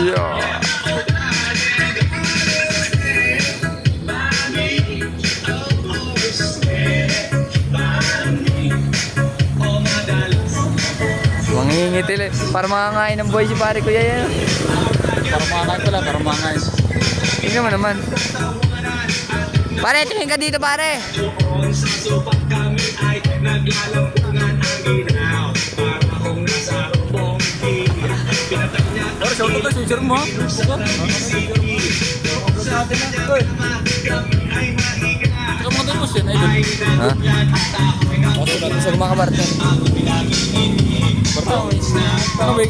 Yeah. Mangingitil eh. Para makakain ng boy si pare kuya yan. Para makakain pala, para makakain. Tingnan mo naman. Pare, tingin ka dito pare. Pero sa auto ka, sunsure mo ha? Ikaw mga tayo mo siya, idol. Ha? Gusto ko makabartan. Bartawis. Ano ba